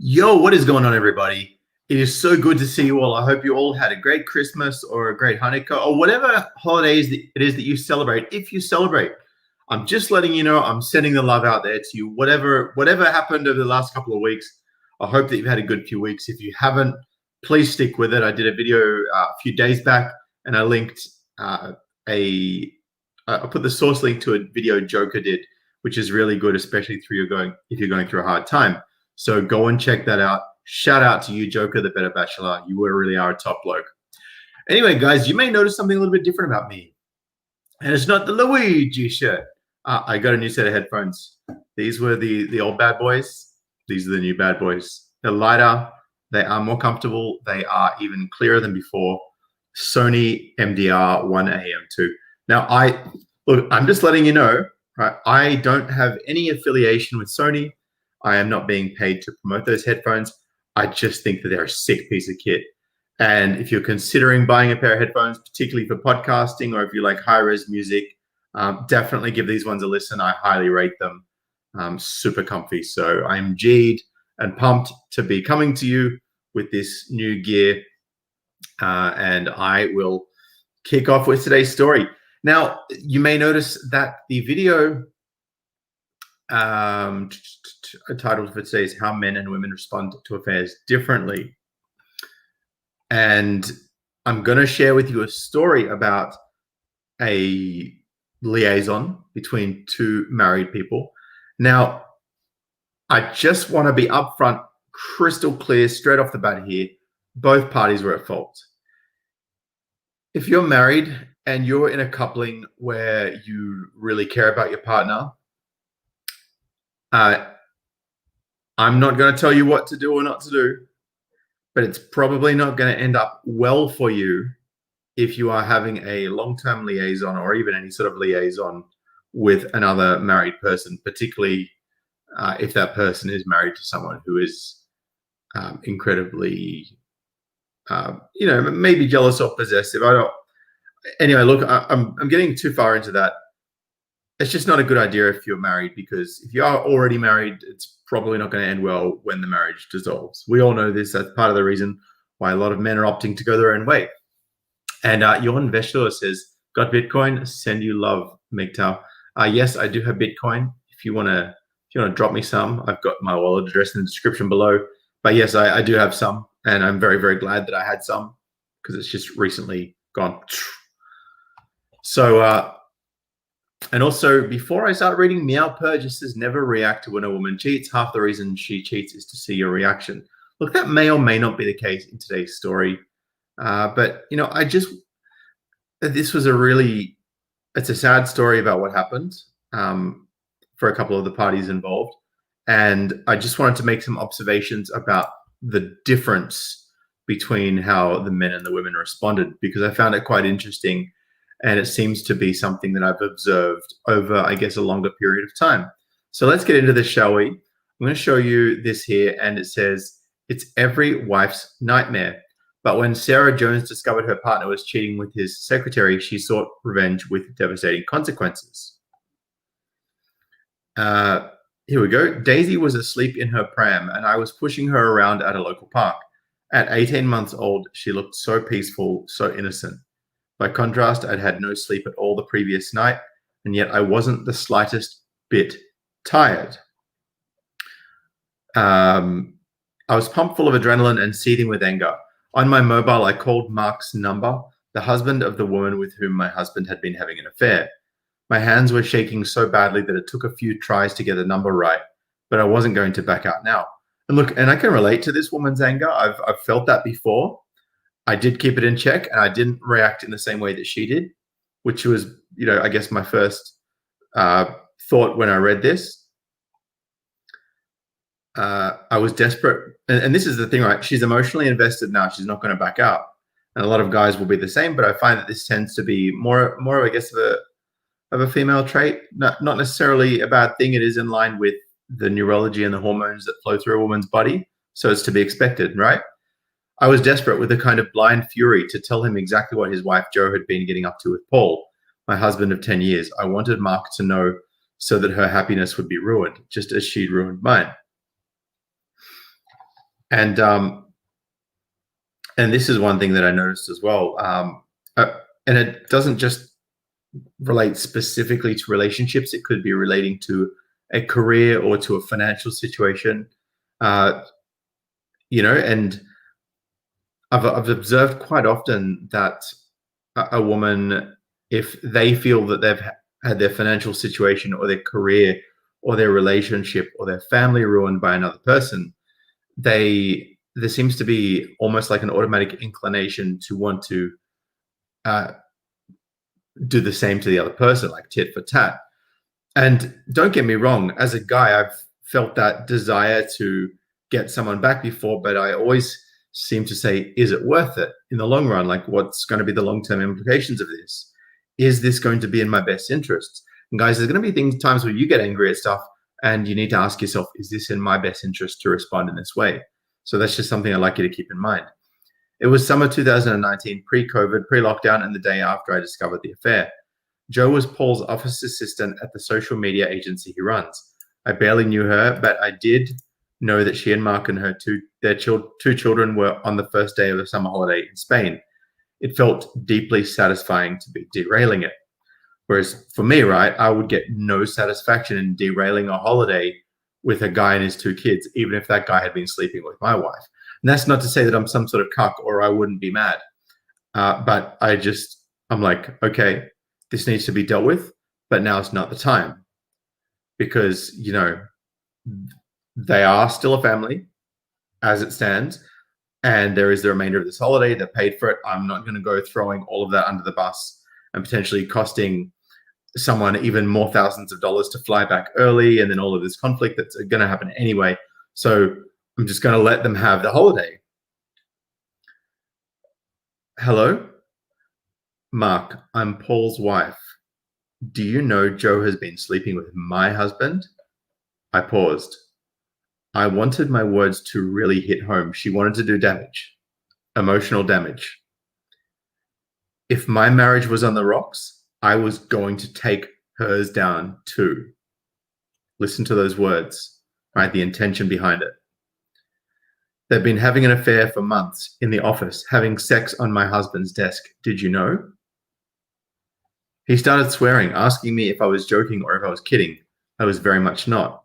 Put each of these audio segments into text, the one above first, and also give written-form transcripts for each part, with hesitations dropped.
Yo, what is going on, everybody? It is so good to see you all. I hope you all had a great Christmas or a great Hanukkah or whatever holidays it is that you celebrate. If you celebrate, I'm just letting you know I'm sending the love out there to you. Whatever happened over the last couple of weeks, I hope that you've had a good few weeks. If you haven't, please stick with it. I did a video a few days back, and I linked I put the source link to a video Joker did, which is really good, especially if you're going through a hard time. So go and check that out. Shout out to you, Joker, the Better Bachelor. You really are a top bloke. Anyway, guys, you may notice something a little bit different about me. And it's not the Luigi shirt. I got a new set of headphones. These were the old bad boys. These are the new bad boys. They're lighter. They are more comfortable. They are even clearer than before. Sony MDR 1AM2. Now, I'm just letting you know, right? I don't have any affiliation with Sony. I am not being paid to promote those headphones. I just think that they're a sick piece of kit. And if you're considering buying a pair of headphones, particularly for podcasting, or if you like high-res music, definitely give these ones a listen. I highly rate them. Super comfy. So I'm G'd and pumped to be coming to you with this new gear. And I will kick off with today's story. Now, you may notice that the video title for today is How Men and Women Respond to Affairs Differently. And I'm going to share with you a story about a liaison between two married people. Now, I just want to be upfront, crystal clear, straight off the bat here. Both parties were at fault. If you're married and you're in a coupling where you really care about your partner, I'm not going to tell you what to do or not to do, but it's probably not going to end up well for you if you are having a long-term liaison or even any sort of liaison with another married person, particularly if that person is married to someone who is incredibly, maybe jealous or possessive. Anyway, look, I'm getting too far into that. It's just not a good idea if you're married, because if you are already married, it's probably not going to end well when the marriage dissolves. We all know this. That's part of the reason why a lot of men are opting to go their own way. And your investor says, got Bitcoin? Send you love, MGTOW. Yes, I do have Bitcoin. If you want to drop me some, I've got my wallet address in the description below. But yes, I do have some, and I'm very, very glad that I had some, because it's just recently gone. So, and also, before I start reading, Meow Purr just says, never react to when a woman cheats. Half the reason she cheats is to see your reaction. Look, that may or may not be the case in today's story. But, this was it's a sad story about what happened for a couple of the parties involved. And I just wanted to make some observations about the difference between how the men and the women responded, because I found it quite interesting. And it seems to be something that I've observed over, I guess, a longer period of time. So let's get into this, shall we? I'm going to show you this here, and it says, it's every wife's nightmare. But when Sarah Jones discovered her partner was cheating with his secretary, she sought revenge with devastating consequences. Here we go. Daisy was asleep in her pram, and I was pushing her around at a local park. At 18 months old, she looked so peaceful, so innocent. By contrast, I'd had no sleep at all the previous night, and yet I wasn't the slightest bit tired. I was pumped full of adrenaline and seething with anger. On my mobile, I called Mark's number, the husband of the woman with whom my husband had been having an affair. My hands were shaking so badly that it took a few tries to get the number right, but I wasn't going to back out now. And look, and I can relate to this woman's anger. I've felt that before. I did keep it in check, and I didn't react in the same way that she did, which was, I guess my first thought when I read this. I was desperate. And this is the thing, right? She's emotionally invested now. She's not going to back out. And a lot of guys will be the same, but I find that this tends to be more of, I guess, of a female trait. Not necessarily a bad thing. It is in line with the neurology and the hormones that flow through a woman's body. So it's to be expected, right? I was desperate with a kind of blind fury to tell him exactly what his wife, Jo, had been getting up to with Paul, my husband of 10 years. I wanted Mark to know so that her happiness would be ruined, just as she'd ruined mine. And this is one thing that I noticed as well. And it doesn't just relate specifically to relationships. It could be relating to a career or to a financial situation. And I've observed quite often that a woman, if they feel that they've had their financial situation or their career or their relationship or their family ruined by another person, there seems to be almost like an automatic inclination to want to do the same to the other person, like tit for tat. And don't get me wrong, as a guy, I've felt that desire to get someone back before, but I always seem to say, is it worth it in the long run? Like, what's going to be the long-term implications of this? Is this going to be in my best interests? And guys, there's going to be times where you get angry at stuff and you need to ask yourself, is this in my best interest to respond in this way? So that's just something I'd like you to keep in mind. It was summer 2019, pre-COVID, pre-lockdown, and the day after I discovered the affair. Joe was Paul's office assistant at the social media agency he runs. I barely knew her, but I did know that she and Mark and their two children were on the first day of the summer holiday in Spain. It felt deeply satisfying to be derailing it. Whereas for me, right, I would get no satisfaction in derailing a holiday with a guy and his two kids, even if that guy had been sleeping with my wife. And that's not to say that I'm some sort of cuck or I wouldn't be mad. But I'm like, okay, this needs to be dealt with, but now it's not the time. Because, they are still a family as it stands. And there is the remainder of this holiday. They're paid for it. I'm not going to go throwing all of that under the bus and potentially costing someone even more thousands of dollars to fly back early, and then all of this conflict that's going to happen anyway. So I'm just going to let them have the holiday. Hello? Mark, I'm Paul's wife. Do you know Joe has been sleeping with my husband? I paused. I wanted my words to really hit home. She wanted to do damage, emotional damage. If my marriage was on the rocks, I was going to take hers down too. Listen to those words, right? The intention behind it. They've been having an affair for months in the office, having sex on my husband's desk. Did you know? He started swearing, asking me if I was joking or if I was kidding. I was very much not.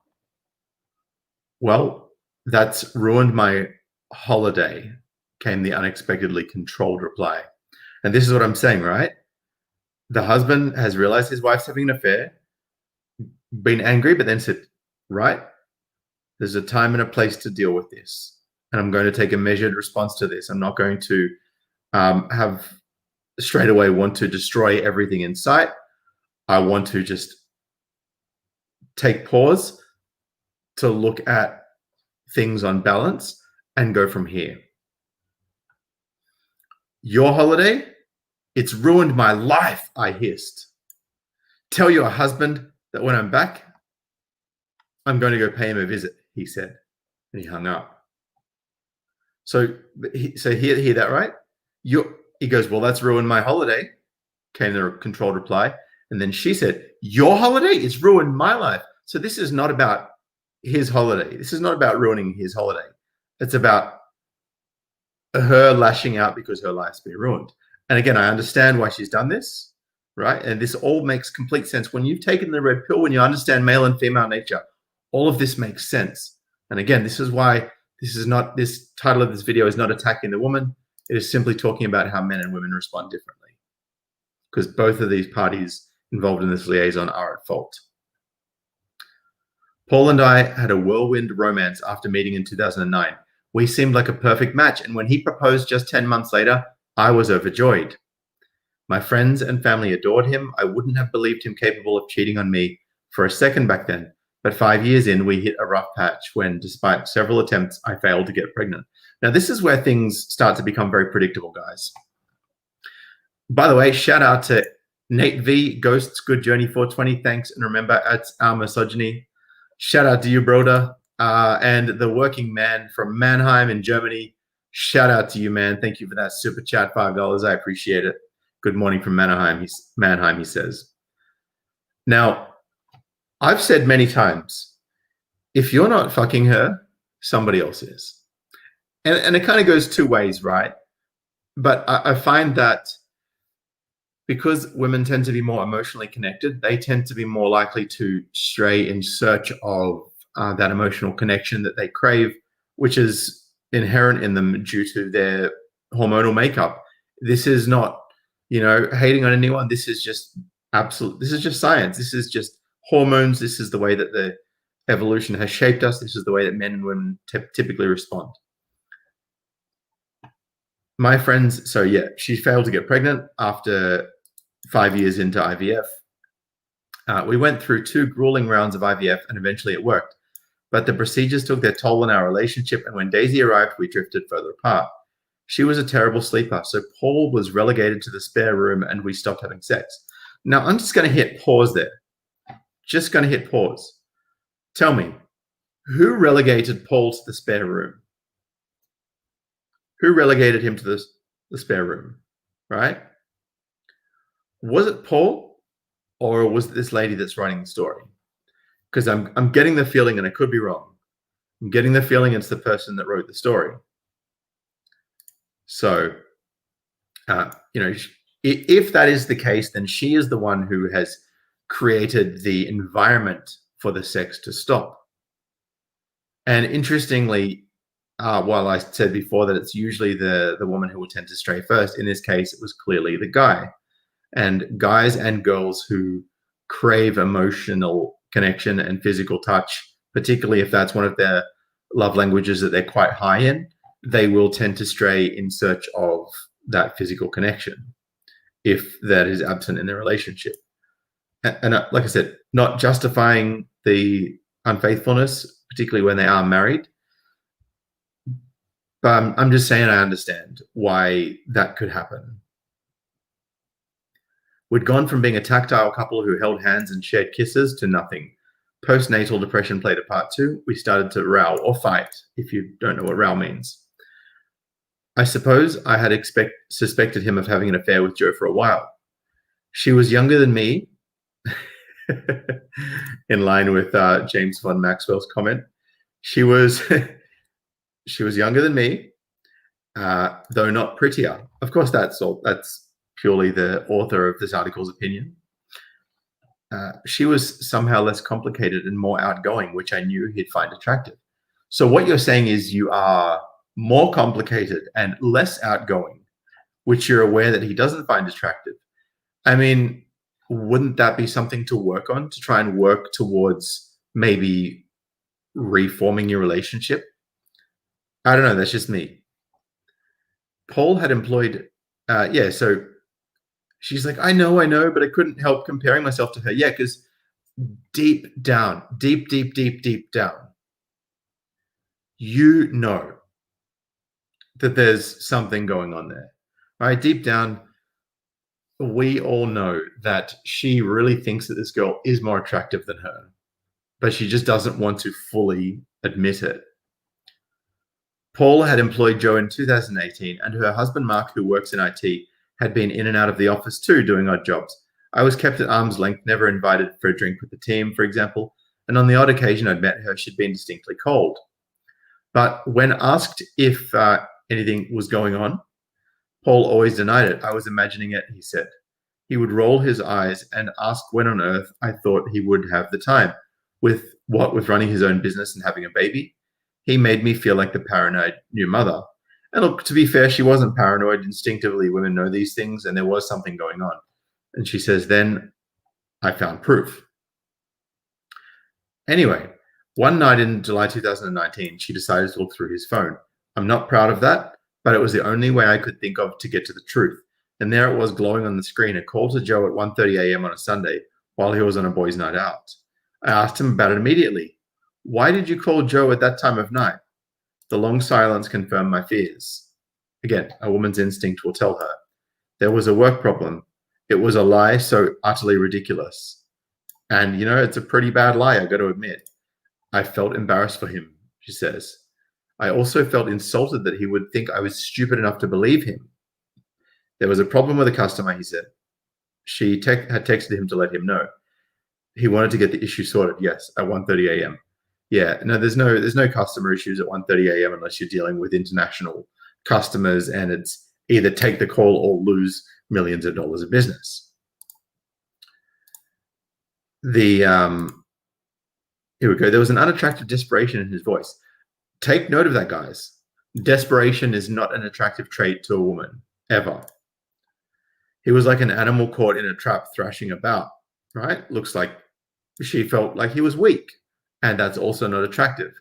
Well, that's ruined my holiday, came the unexpectedly controlled reply. And this is what I'm saying, right? The husband has realized his wife's having an affair, been angry, but then said, right, there's a time and a place to deal with this. And I'm going to take a measured response to this. I'm not going to have straight away want to destroy everything in sight. I want to just take pause to look at things on balance and go from here. Your holiday, it's ruined my life, I hissed. Tell your husband that when I'm back, I'm going to go pay him a visit, he said. And he hung up. So hear that, right? He goes, well, that's ruined my holiday, came the controlled reply. And then she said, your holiday? It's ruined my life. So this is not about his holiday. This is not about ruining his holiday. It's about her lashing out because her life's been ruined. And again, I understand why she's done this, right? And this all makes complete sense. When you've taken the red pill, when you understand male and female nature, all of this makes sense. And again, this is why this title of this video is not attacking the woman. It is simply talking about how men and women respond differently, because both of these parties involved in this liaison are at fault. Paul and I had a whirlwind romance after meeting in 2009. We seemed like a perfect match, and when he proposed just 10 months later, I was overjoyed. My friends and family adored him. I wouldn't have believed him capable of cheating on me for a second back then, but 5 years in, we hit a rough patch when, despite several attempts, I failed to get pregnant. Now, this is where things start to become very predictable, guys. By the way, shout out to Nate V, Ghosts, Good Journey 420. Thanks. And remember, it's our misogyny. Shout out to you, Broda. And the working man from Mannheim in Germany. Shout out to you, man. Thank you for that super chat, $5. I appreciate it. Good morning from Mannheim, he says. Now, I've said many times, if you're not fucking her, somebody else is. And it kind of goes two ways, right? But I find that because women tend to be more emotionally connected, they tend to be more likely to stray in search of that emotional connection that they crave, which is inherent in them due to their hormonal makeup. This is not, hating on anyone. This is just absolute. This is just science. This is just hormones. This is the way that the evolution has shaped us. This is the way that men and women typically respond. My friends, so yeah, she failed to get pregnant after 5 years into IVF. We went through 2 grueling rounds of IVF and eventually it worked. But the procedures took their toll on our relationship, and when Daisy arrived, we drifted further apart. She was a terrible sleeper, so Paul was relegated to the spare room and we stopped having sex. Now, I'm just going to hit pause there. Just going to hit pause. Tell me, who relegated Paul to the spare room? Who relegated him to the spare room, right? Was it Paul or was it this lady that's writing the story? Because I'm getting the feeling, and I could be wrong, I'm getting the feeling it's the person that wrote the story. So, if that is the case, then she is the one who has created the environment for the sex to stop. And interestingly, while I said before that it's usually the woman who will tend to stray first, in this case, it was clearly the guy. And guys and girls who crave emotional connection and physical touch, particularly if that's one of their love languages that they're quite high in, they will tend to stray in search of that physical connection if that is absent in their relationship. And like I said, not justifying the unfaithfulness, particularly when they are married, but I'm just saying I understand why that could happen. We'd gone from being a tactile couple who held hands and shared kisses to nothing. Postnatal depression played a part too. We started to row or fight, if you don't know what row means. I suppose I had suspected him of having an affair with Jo for a while. She was younger than me, in line with James von Maxwell's comment. She was younger than me, though not prettier. Of course, that's purely the author of this article's opinion. She was somehow less complicated and more outgoing, which I knew he'd find attractive. So what you're saying is you are more complicated and less outgoing, which you're aware that he doesn't find attractive. I mean, wouldn't that be something to work on, to try and work towards maybe reforming your relationship? I don't know. That's just me. Paul had employed, so she's like, I know, but I couldn't help comparing myself to her. Yeah, because deep down, deep down, you know that there's something going on there, right? Deep down, we all know that she really thinks that this girl is more attractive than her, but she just doesn't want to fully admit it. Paul had employed Jo in 2018, and her husband, Mark, who works in IT, had been in and out of the office too, doing odd jobs. I was kept at arm's length, never invited for a drink with the team, for example, and on the odd occasion I'd met her, she'd been distinctly cold. But when asked if anything was going on, Paul always denied it. I was imagining it, he said. He would roll his eyes and ask when on earth I thought he would have the time. With running his own business and having a baby, he made me feel like the paranoid new mother. And look, to be fair, she wasn't paranoid. Instinctively, women know these things, and there was something going on. And she says, then I found proof. Anyway, one night in July 2019, she decided to look through his phone. I'm not proud of that, but it was the only way I could think of to get to the truth. And there it was glowing on the screen, a call to Jo at 1:30 a.m. on a Sunday while he was on a boys' night out. I asked him about it immediately. Why did you call Jo at that time of night? The long silence confirmed my fears. Again, a woman's instinct will tell her. There was a work problem. It was a lie so utterly ridiculous. And, it's a pretty bad lie, I got to admit. I felt embarrassed for him, she says. I also felt insulted that he would think I was stupid enough to believe him. There was a problem with a customer, he said. She had texted him to let him know. He wanted to get the issue sorted, yes, at 1:30 a.m. Yeah, no, there's no customer issues at 1:30 a.m. unless you're dealing with international customers, and it's either take the call or lose millions of dollars of business. Here we go. There was an unattractive desperation in his voice. Take note of that, guys. Desperation is not an attractive trait to a woman, ever. He was like an animal caught in a trap thrashing about, right? Looks like she felt like he was weak, and that's also not attractive.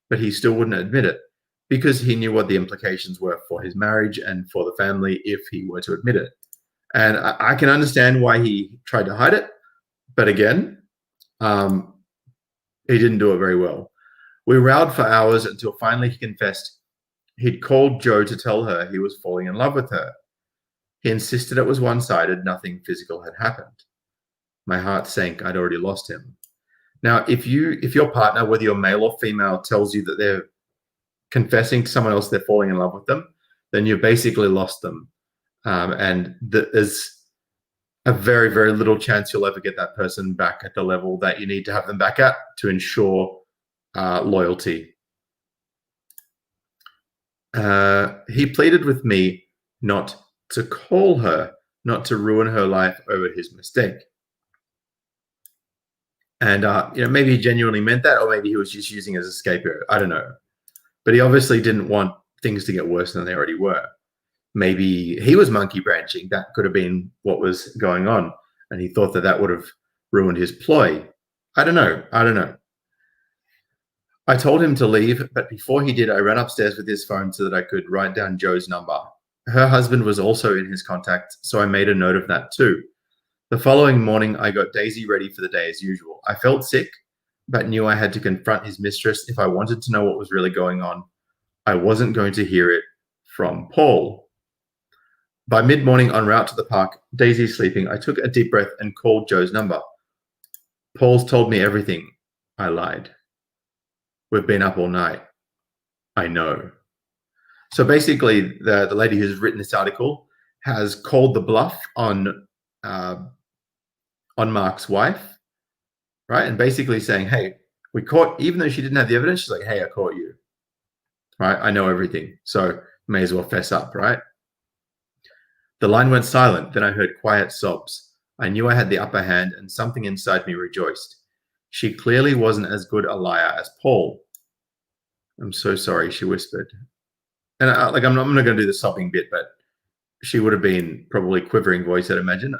But he still wouldn't admit it because he knew what the implications were for his marriage and for the family if he were to admit it. And I can understand why he tried to hide it, but again, he didn't do it very well. We rowed for hours until finally he confessed he'd called Jo to tell her he was falling in love with her. He insisted it was one-sided, nothing physical had happened. My heart sank. I'd already lost him. Now, if your partner, whether you're male or female, tells you that they're confessing to someone else they're falling in love with them, then you've basically lost them. And there's a very, very little chance you'll ever get that person back at the level that you need to have them back at to ensure loyalty. He pleaded with me not to call her, not to ruin her life over his mistake. And maybe he genuinely meant that, or maybe he was just using it as a scapegoat. I don't know. But he obviously didn't want things to get worse than they already were. Maybe he was monkey branching. That could have been what was going on. And he thought that would have ruined his ploy. I don't know. I told him to leave, but before he did, I ran upstairs with his phone so that I could write down Jo's number. Her husband was also in his contacts, so I made a note of that too. The following morning, I got Daisy ready for the day as usual. I felt sick, but knew I had to confront his mistress if I wanted to know what was really going on. I wasn't going to hear it from Paul. By mid-morning, en route to the park, Daisy sleeping, I took a deep breath and called Jo's number. Paul's told me everything. I lied. We've been up all night. I know. So basically, the lady who's written this article has called the bluff on Mark's wife, right? And basically saying, hey, we caught, even though she didn't have the evidence, she's like, hey, I caught you, right? I know everything. So may as well fess up, right? The line went silent. Then I heard quiet sobs. I knew I had the upper hand and something inside me rejoiced. She clearly wasn't as good a liar as Paul. I'm so sorry, she whispered. And I'm not going to do the sobbing bit, but she would have been probably quivering voice, I'd imagine,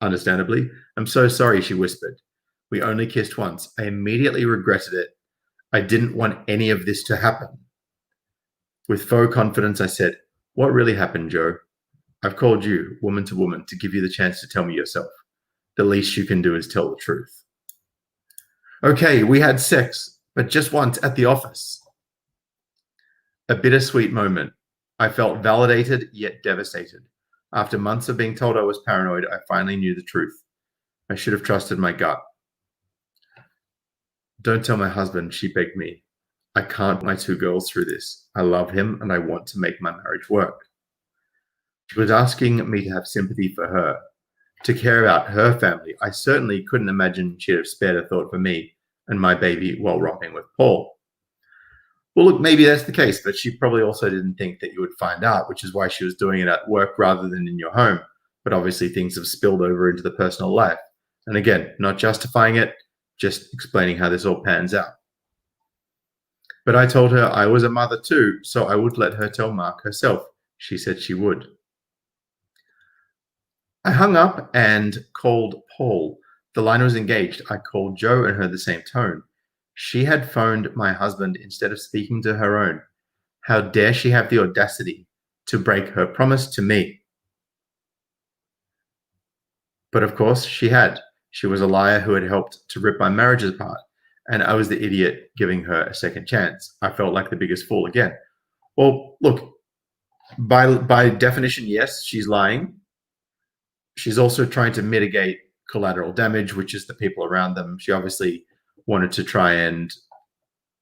understandably. I'm so sorry, she whispered. We only kissed once. I immediately regretted it. I didn't want any of this to happen. With faux confidence, I said, what really happened, Jo? I've called you, woman to woman, to give you the chance to tell me yourself. The least you can do is tell the truth. Okay, we had sex, but just once at the office. A bittersweet moment. I felt validated yet devastated. After months of being told I was paranoid, I finally knew the truth. I should have trusted my gut. Don't tell my husband, she begged me. I can't put my two girls through this. I love him and I want to make my marriage work. She was asking me to have sympathy for her, to care about her family. I certainly couldn't imagine she'd have spared a thought for me and my baby while romping with Paul. Well, look, maybe that's the case, but she probably also didn't think that you would find out, which is why she was doing it at work rather than in your home. But obviously things have spilled over into the personal life. And again, not justifying it, just explaining how this all pans out. But I told her I was a mother too, so I would let her tell Mark herself. She said she would. I hung up and called Paul. The line was engaged. I called Jo and heard the same tone. She had phoned my husband instead of speaking to her own. How dare she have the audacity to break her promise to me? But of course she had. She was a liar who had helped to rip my marriage apart, and I was the idiot giving her a second chance. I felt like the biggest fool again. Well, look, by definition, yes, she's lying. She's also trying to mitigate collateral damage, which is the people around them. She obviously wanted to try and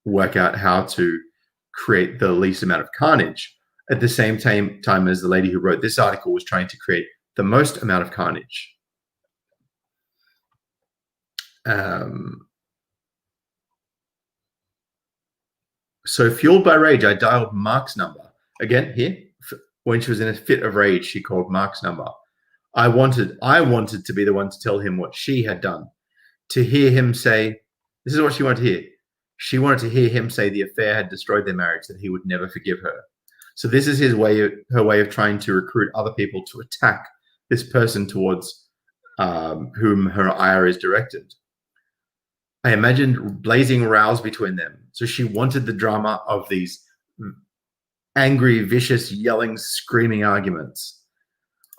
work out how to create the least amount of carnage at the same time as the lady who wrote this article was trying to create the most amount of carnage. So fueled by rage, I dialed Mark's number. Again, here, when she was in a fit of rage, she called Mark's number. I wanted to be the one to tell him what she had done, to hear him say, this is what she wanted to hear. She wanted to hear him say the affair had destroyed their marriage, that he would never forgive her. So this is her way of trying to recruit other people to attack this person towards whom her ire is directed. I imagined blazing rows between them. So she wanted the drama of these angry, vicious, yelling, screaming arguments.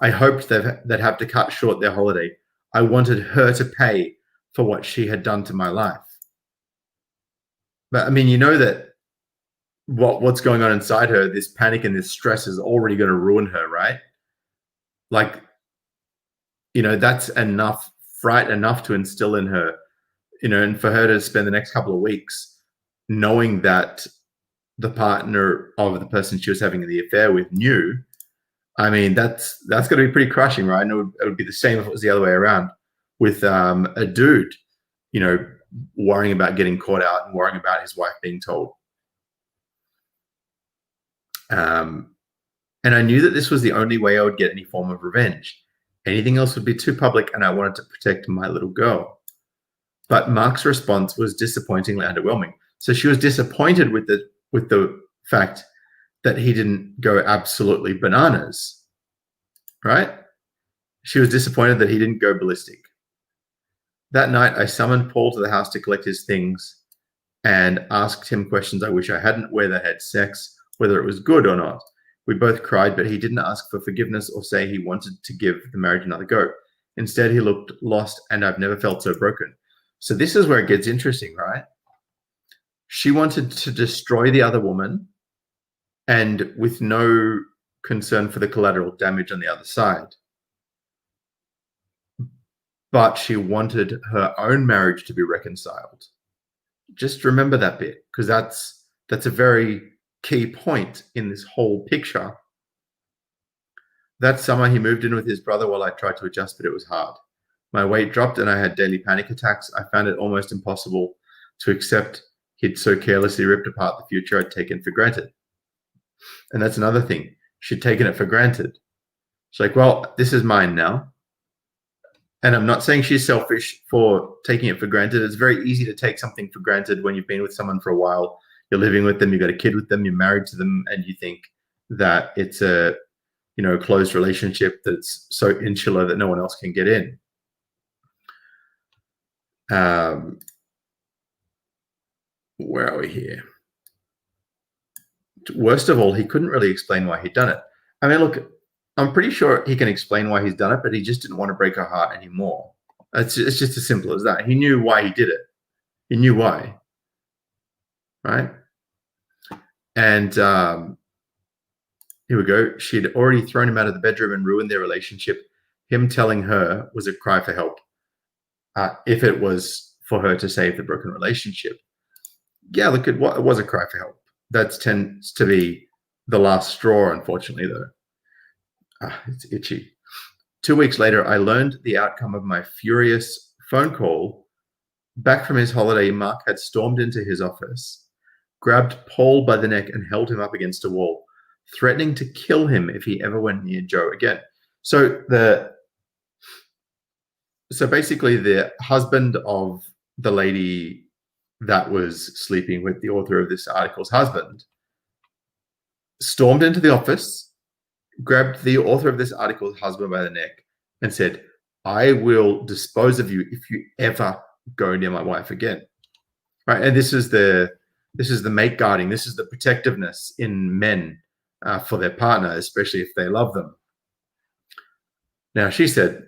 I hoped they'd have to cut short their holiday. I wanted her to pay for what she had done to my life. But I mean, you know that what's going on inside her, this panic and this stress is already going to ruin her, right? Like, you know, that's enough fright enough to instill in her, you know, and for her to spend the next couple of weeks knowing that the partner of the person she was having the affair with knew. I mean, that's going to be pretty crushing, right? And it would be the same if it was the other way around with a dude, you know, worrying about getting caught out and worrying about his wife being told. And I knew that this was the only way I would get any form of revenge. Anything else would be too public, and I wanted to protect my little girl. But Mark's response was disappointingly underwhelming. So she was disappointed with the fact that he didn't go absolutely bananas, right? She was disappointed that he didn't go ballistic. That night, I summoned Paul to the house to collect his things and asked him questions I wish I hadn't, whether they had sex, whether it was good or not. We both cried, but he didn't ask for forgiveness or say he wanted to give the marriage another go. Instead, he looked lost, and I've never felt so broken. So this is where it gets interesting, right? She wanted to destroy the other woman, and with no concern for the collateral damage on the other side. But she wanted her own marriage to be reconciled. Just remember that bit, because that's a very key point in this whole picture. That summer, he moved in with his brother while I tried to adjust, but it was hard. My weight dropped and I had daily panic attacks. I found it almost impossible to accept he'd so carelessly ripped apart the future I'd taken for granted. And that's another thing. She'd taken it for granted. She's like, well, this is mine now. And I'm not saying she's selfish for taking it for granted. It's very easy to take something for granted when you've been with someone for a while. You're living with them, you've got a kid with them, you're married to them, and you think that it's a, you know, closed relationship that's so insular that no one else can get in. Where are we here? Worst of all, he couldn't really explain why he'd done it. I mean, look, I'm pretty sure he can explain why he's done it, but he just didn't want to break her heart anymore. It's just as simple as that. He knew why he did it. He knew why. Right? And here we go. She'd already thrown him out of the bedroom and ruined their relationship. Him telling her was a cry for help. If it was for her to save the broken relationship. Yeah, look, it was a cry for help. That tends to be the last straw, unfortunately, though. It's itchy. 2 weeks later, I learned the outcome of my furious phone call. Back from his holiday, Mark had stormed into his office, grabbed Paul by the neck and held him up against a wall, threatening to kill him if he ever went near Joe again. So basically the husband of the lady that was sleeping with the author of this article's husband stormed into the office, grabbed the author of this article's husband by the neck and said, I will dispose of you if you ever go near my wife again. Right? And this is the mate guarding. This is the protectiveness in men for their partner, especially if they love them. Now, she said,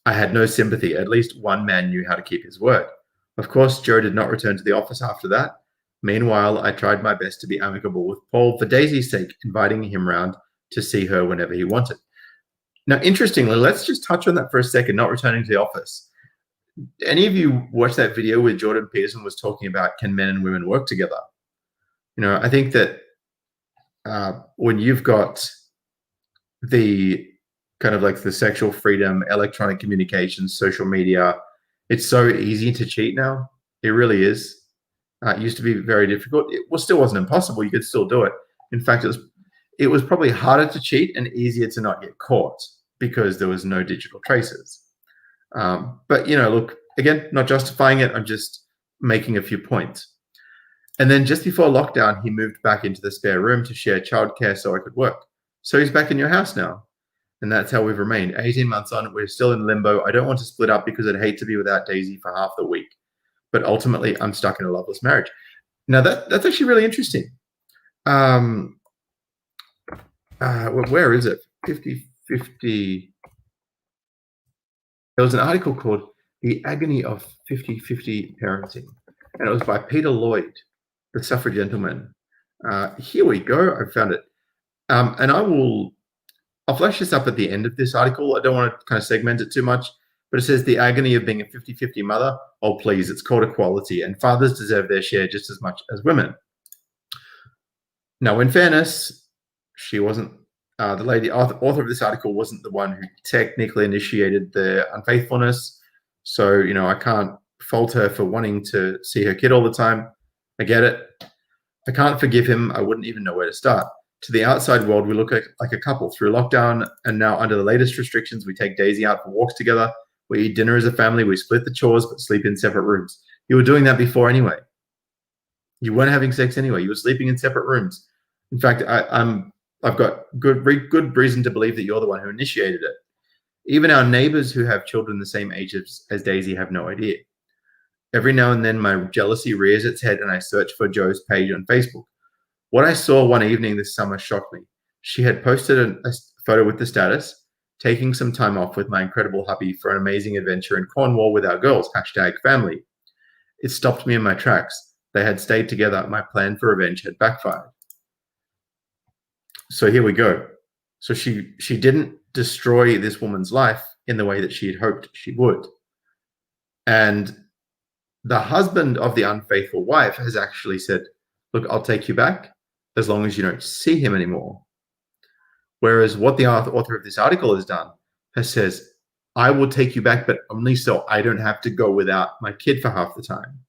I had no sympathy. At least one man knew how to keep his word. Of course, Joe did not return to the office after that. Meanwhile, I tried my best to be amicable with Paul for Daisy's sake, inviting him round to see her whenever he wanted. Now, interestingly, let's just touch on that for a second, not returning to the office. Any of you watched that video where Jordan Peterson was talking about, can men and women work together? You know, I think that when you've got the kind of like the sexual freedom, electronic communications, social media, it's so easy to cheat now. It really is. It used to be very difficult. Still wasn't impossible. You could still do it. In fact, it was probably harder to cheat and easier to not get caught because there was no digital traces. But look, again, not justifying it. I'm just making a few points. And then just before lockdown, he moved back into the spare room to share childcare so I could work. So he's back in your house now. And that's how we've remained. 18 months on, we're still in limbo. I don't want to split up because I'd hate to be without Daisy for half the week. But ultimately, I'm stuck in a loveless marriage. Now, that's actually really interesting. Where is it? 50-50. There was an article called The Agony of 50-50 Parenting. And it was by Peter Lloyd, the suffrage gentleman. Here we go. I found it. And I'll flash this up at the end of this article. I don't want to kind of segment it too much, but it says the agony of being a 50-50 mother. Oh, please, it's called equality, and fathers deserve their share just as much as women. Now, in fairness, she wasn't, the lady author of this article wasn't the one who technically initiated the unfaithfulness. So, I can't fault her for wanting to see her kid all the time. I get it. I can't forgive him. I wouldn't even know where to start. To the outside world, we look like a couple. Through lockdown and now under the latest restrictions, we take Daisy out for walks together. We eat dinner as a family. We split the chores but sleep in separate rooms. You were doing that before anyway. You weren't having sex anyway. You were sleeping in separate rooms. In fact, I've got good reason to believe that you're the one who initiated it. Even our neighbors who have children the same age as Daisy have no idea. Every now and then, my jealousy rears its head and I search for Joe's page on Facebook. What I saw one evening this summer shocked me. She had posted a photo with the status, taking some time off with my incredible hubby for an amazing adventure in Cornwall with our girls, #family. It stopped me in my tracks. They had stayed together. My plan for revenge had backfired. So here we go. So she didn't destroy this woman's life in the way that she had hoped she would. And the husband of the unfaithful wife has actually said, look, I'll take you back as long as you don't see him anymore. Whereas what the author of this article has done says, I will take you back, but only so I don't have to go without my kid for half the time.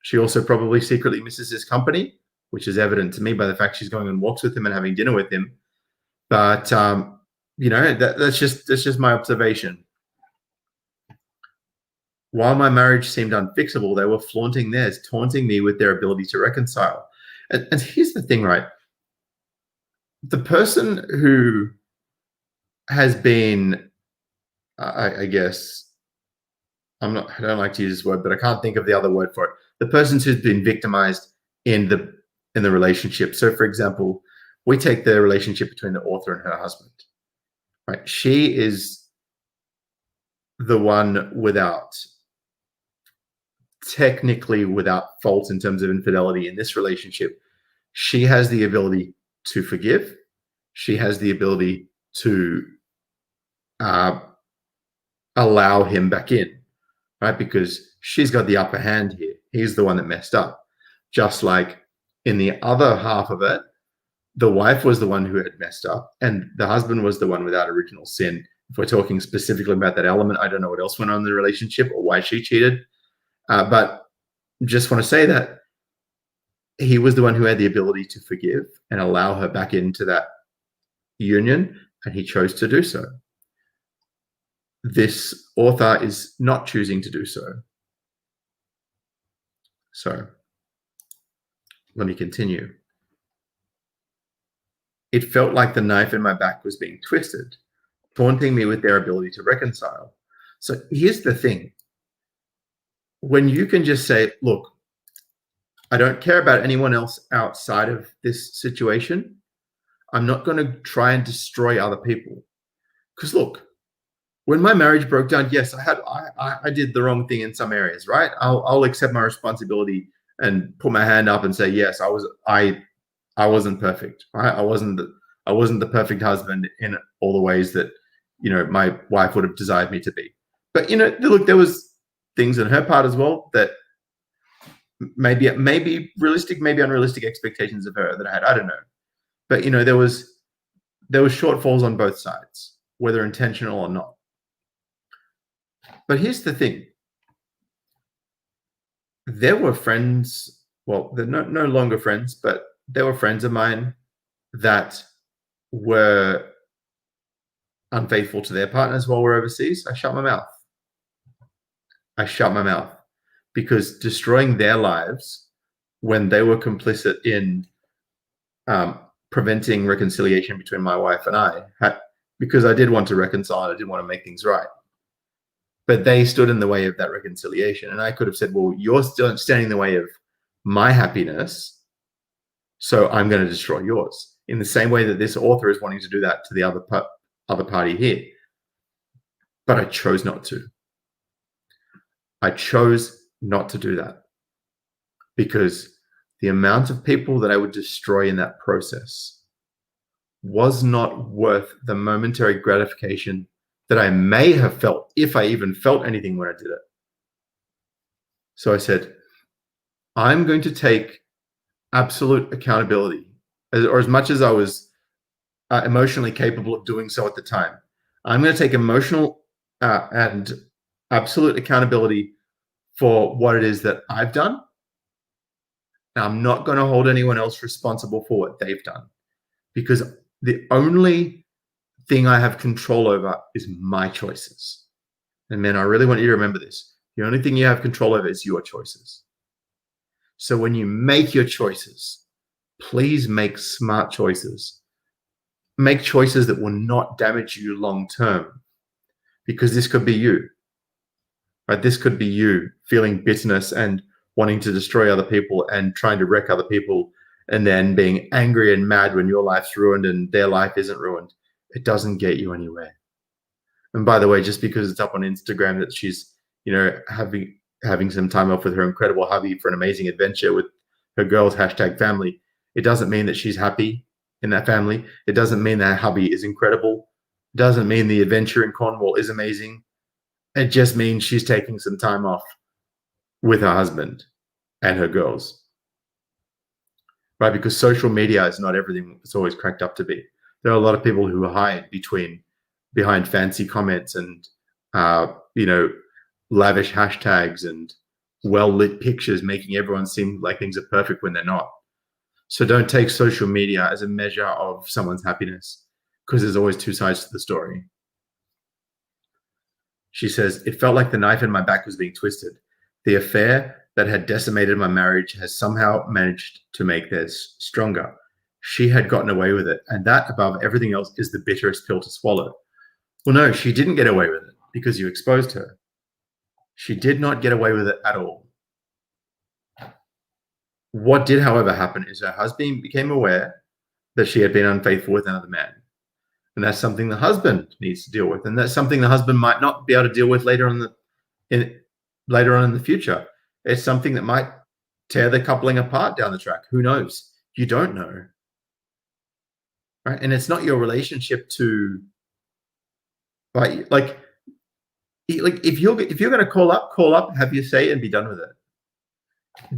She also probably secretly misses his company, which is evident to me by the fact she's going on walks with him and having dinner with him. But, that's just my observation. While my marriage seemed unfixable, they were flaunting theirs, taunting me with their ability to reconcile. And here's the thing, right? The person who has been, I guess, I don't like to use this word, but I can't think of the other word for it. The person who's been victimized in the relationship. So, for example, we take the relationship between the author and her husband, right? She is the one technically without fault in terms of infidelity in this relationship. She has the ability to forgive. She has the ability to allow him back in, right? Because she's got the upper hand here. He's the one that messed up. Just like in the other half of it, the wife was the one who had messed up and the husband was the one without original sin. If we're talking specifically about that element, I don't know what else went on in the relationship or why she cheated. But just want to say that he was the one who had the ability to forgive and allow her back into that union, and he chose to do so. This author is not choosing to do so. So let me continue. It felt like the knife in my back was being twisted, taunting me with their ability to reconcile. So here's the thing. When you can just say, look, I don't care about anyone else outside of this situation. I'm not going to try and destroy other people. Because look, when my marriage broke down, yes, I did the wrong thing in some areas, right? I'll accept my responsibility and put my hand up and say, yes, I wasn't perfect, right? I wasn't the perfect husband in all the ways that, my wife would have desired me to be. But, look, there was things on her part as well that maybe realistic, maybe unrealistic expectations of her that I had. I don't know. But, there was shortfalls on both sides, whether intentional or not. But here's the thing. there were friends, well, they're no longer friends, but there were friends of mine that were unfaithful to their partners while we're overseas. I shut my mouth. I shut my mouth because destroying their lives when they were complicit in preventing reconciliation between my wife and I, because I did want to reconcile, I did want to make things right. But they stood in the way of that reconciliation. And I could have said, well, you're still standing in the way of my happiness, so I'm going to destroy yours. In the same way that this author is wanting to do that to the other party here. But I chose not to. I chose not to do that because the amount of people that I would destroy in that process was not worth the momentary gratification that I may have felt, if I even felt anything when I did it. So I said, I'm going to take absolute accountability, or as much as I was emotionally capable of doing so at the time. I'm going to take emotional and absolute accountability for what it is that I've done. And I'm not going to hold anyone else responsible for what they've done, because the only thing I have control over is my choices. And man, I really want you to remember this. The only thing you have control over is your choices. So when you make your choices, please make smart choices. Make choices that will not damage you long term, because this could be you. Right? This could be you feeling bitterness and wanting to destroy other people and trying to wreck other people, and then being angry and mad when your life's ruined and their life isn't ruined. It doesn't get you anywhere. And by the way, just because it's up on Instagram that she's, having some time off with her incredible hubby for an amazing adventure with her girls, #family, it doesn't mean that she's happy in that family. It doesn't mean that hubby is incredible. It doesn't mean the adventure in Cornwall is amazing. It just means she's taking some time off with her husband and her girls. Right? Because social media is not everything it's always cracked up to be. There are a lot of people who hide behind fancy comments and lavish hashtags and well-lit pictures, making everyone seem like things are perfect when they're not. So don't take social media as a measure of someone's happiness, because there's always two sides to the story. She says, it felt like the knife in my back was being twisted. The affair that had decimated my marriage has somehow managed to make this stronger. She had gotten away with it, and that, above everything else, is the bitterest pill to swallow. Well, no, she didn't get away with it because you exposed her. She did not get away with it at all. What did, however, happen is her husband became aware that she had been unfaithful with another man. And that's something the husband needs to deal with. And that's something the husband might not be able to deal with later on in the future. It's something that might tear the coupling apart down the track. Who knows? You don't know. Right? And it's not your relationship to, right? Like if you're going to call up, have your say and be done with it.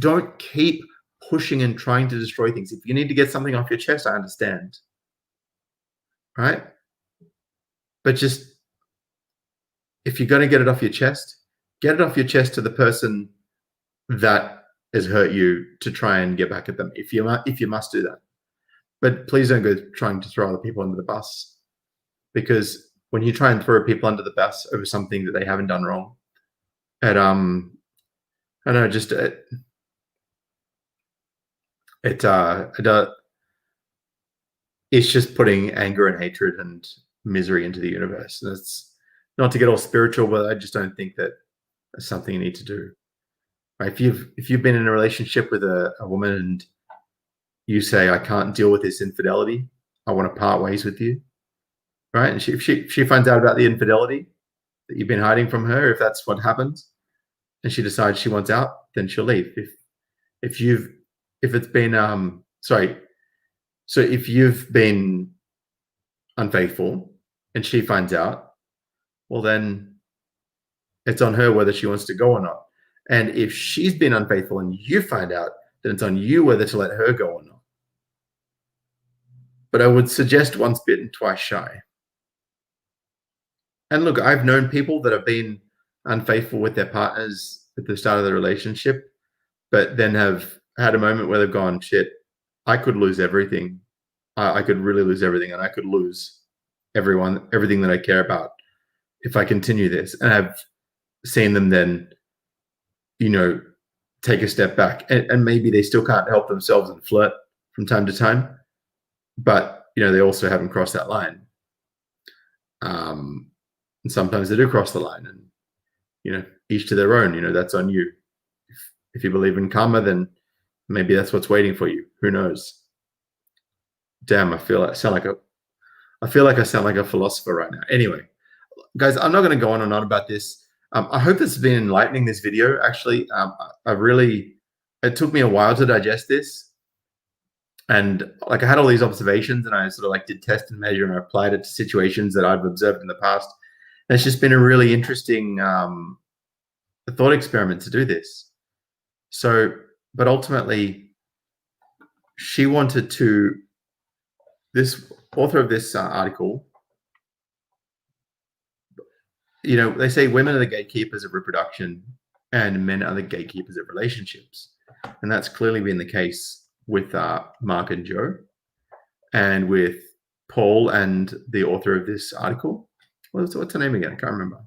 Don't keep pushing and trying to destroy things. If you need to get something off your chest, I understand. Right? But just, if you're going to get it off your chest to the person that has hurt you, to try and get back at them if you must do that. But please don't go trying to throw other people under the bus, because when you try and throw people under the bus over something that they haven't done wrong, I don't know, just it's just putting anger and hatred and misery into the universe. And it's not to get all spiritual, but I just don't think that that's something you need to do. Right? If you've been in a relationship with a woman and you say, I can't deal with this infidelity, I want to part ways with you, right? And if she finds out about the infidelity that you've been hiding from her, if that's what happens, and she decides she wants out, then she'll leave. If you've been unfaithful and she finds out, well, then it's on her whether she wants to go or not. And if she's been unfaithful and you find out, then it's on you whether to let her go or not. But I would suggest once bitten, twice shy. And look, I've known people that have been unfaithful with their partners at the start of the relationship, but then have had a moment where they've gone, shit, I could lose everything. I could really lose everything, and I could lose everything that I care about if I continue this. And I've seen them then, take a step back, and maybe they still can't help themselves and flirt from time to time, but they also haven't crossed that line. And sometimes they do cross the line, and each to their own. That's on you. If you believe in karma, then maybe that's what's waiting for you. Who knows? Damn, I feel like I sound like a philosopher right now. Anyway, guys, I'm not going to go on and on about this. I hope this has been enlightening, this video. Actually, it took me a while to digest this. And I had all these observations, and I sort of did test and measure, and I applied it to situations that I've observed in the past. And it's just been a really interesting thought experiment to do this. So, but ultimately, she wanted to, this author of this article, they say women are the gatekeepers of reproduction and men are the gatekeepers of relationships. And that's clearly been the case with Mark and Joe, and with Paul and the author of this article. What's her name again? I can't remember.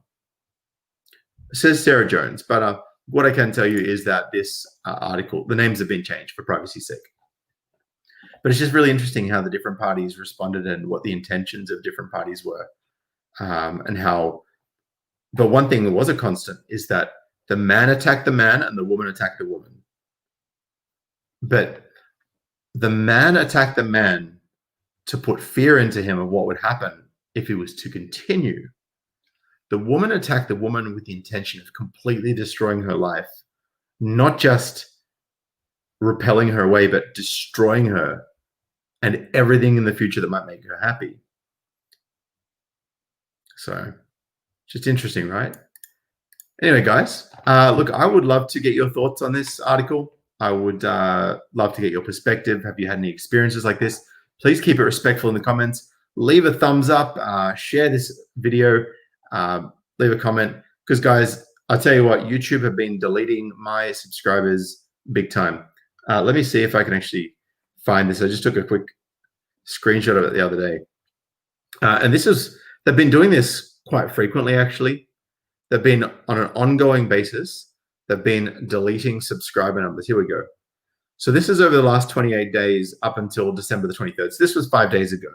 It says Sarah Jones, but what I can tell you is that this article, the names have been changed for privacy's sake. But it's just really interesting how the different parties responded and what the intentions of different parties were, and how the one thing that was a constant is that the man attacked the man and the woman attacked the woman. But the man attacked the man to put fear into him of what would happen if he was to continue. The woman attacked the woman with the intention of completely destroying her life, not just repelling her away, but destroying her and everything in the future that might make her happy. So, just interesting, right? Anyway, guys, look, I would love to get your thoughts on this article. I would love to get your perspective. Have you had any experiences like this? Please keep it respectful in the comments. Leave a thumbs up, share this video, leave a comment. Because, guys, I'll tell you what, YouTube have been deleting my subscribers big time. Let me see if I can actually find this. I just took a quick screenshot of it the other day. And they've been doing this quite frequently, actually. They've been on an ongoing basis. They've been deleting subscriber numbers. Here we go. So this is over the last 28 days up until December the 23rd. So this was 5 days ago.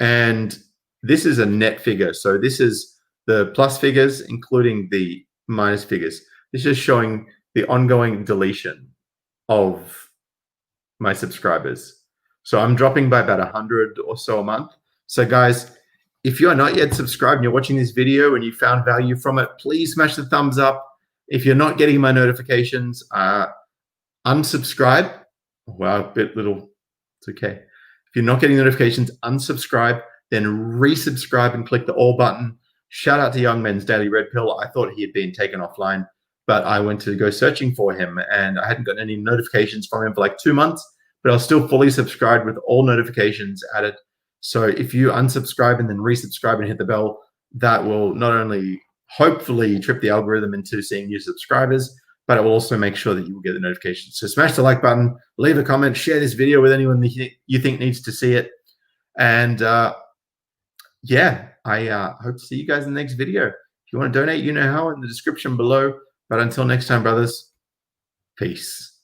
And this is a net figure. So this is the plus figures, including the minus figures. This is showing the ongoing deletion of my subscribers. So I'm dropping by about 100 or so a month. So guys, if you are not yet subscribed and you're watching this video and you found value from it, please smash the thumbs up. If you're not getting my notifications, unsubscribe. Wow, a bit little, it's okay. If you're not getting notifications, unsubscribe, then resubscribe and click the all button. Shout out to Young Men's Daily Red Pill. I thought he had been taken offline, but I went to go searching for him and I hadn't gotten any notifications from him for like 2 months, but I was still fully subscribed with all notifications added. So if you unsubscribe and then resubscribe and hit the bell, that will not only hopefully trip the algorithm into seeing new subscribers, but it will also make sure that you will get the notifications. So smash the like button, leave a comment, share this video with anyone that you think needs to see it. And yeah, I hope to see you guys in the next video. If you want to donate, you know how, in the description below. But until next time, brothers, peace.